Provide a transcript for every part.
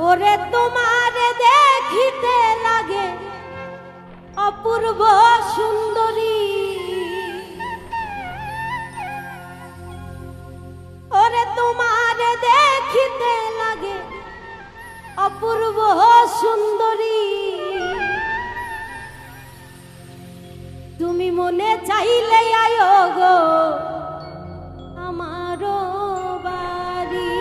ওরে তোমারে দেখিতে লাগে অপূর্ব সুন্দরী, ওরে তোমারে দেখিতে লাগে অপূর্ব সুন্দরী। তুমি মনে চাইলে আয়ো গো আমারো বাড়ি।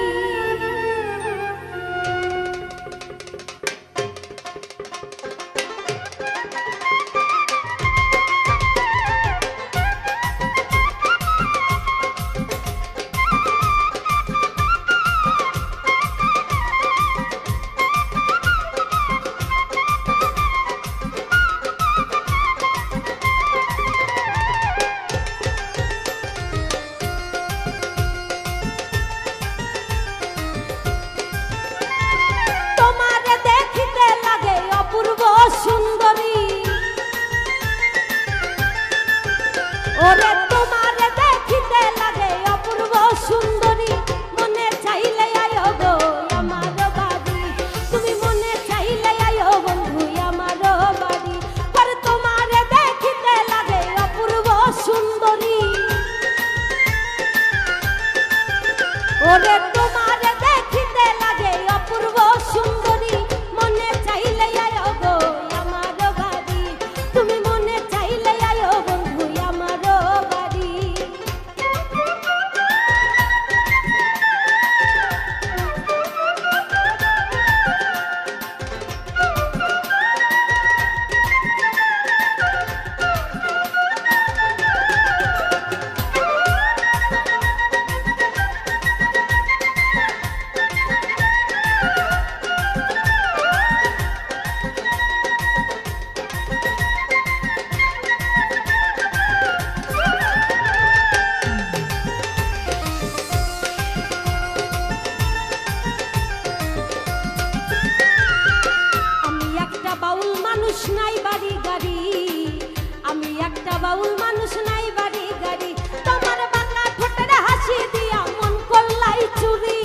ওরে তোমারে দেখিতে লাগে অপূর্ব সুন্দরী, মনে চাইলে আয়ো গো আমার বাড়ি। তুমি মনে চাইলে আয়ো বন্ধু আমার বাড়ি। ওরে তোমারে দেখিতে লাগে অপূর্ব সুন্দরী, ওরে তোমারে দেখিতে লাগে অপূর্ব সুন্দরী, মনে চাইলে আয়ো গো আমার বাড়ি। তুমি মনে চাইলে আয়ো বন্ধু আমার বাড়ি। মানুষ নাই বাড়ি গাড়ি, আমি একটা বাউল মানুষ নাই বাড়ি গাড়ি। তোমার বাঁকা ঠোঁটের হাসি দিয়া মন করলাই চুরি,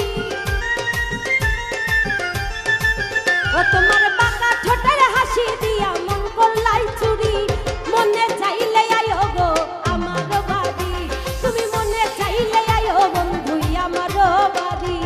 ও তোমার বাঁকা ঠোঁটের হাসি দিয়া মন করলাই চুরি। মনে চাইলে আয়ো গো আমার বাড়ি, তুমি মনে চাইলে আয়ো বন্ধু আমার বাড়ি।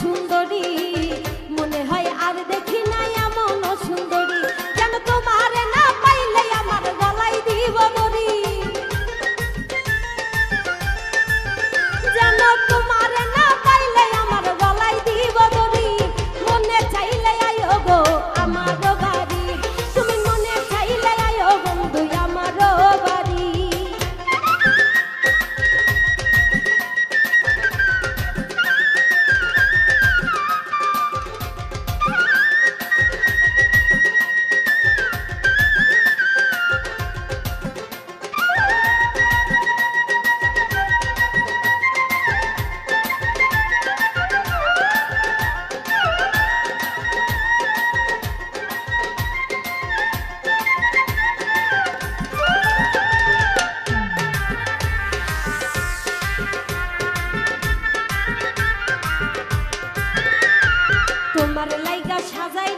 সুন্দরী মনে হয় আর দেখি নাই এমন সুন্দরী, যেন তোমারে না পাইলে আমার গলায় দিব দড়ি। যেন তোমারে না পাইলে আমার গলায় দিব দড়ি। মনে চাইলে আয়ো গো আমার বাড়ি, তুমি মনে চাইলে আয়ো বন্ধু আমার বাড়ি। তোমার লাইগা সাজাই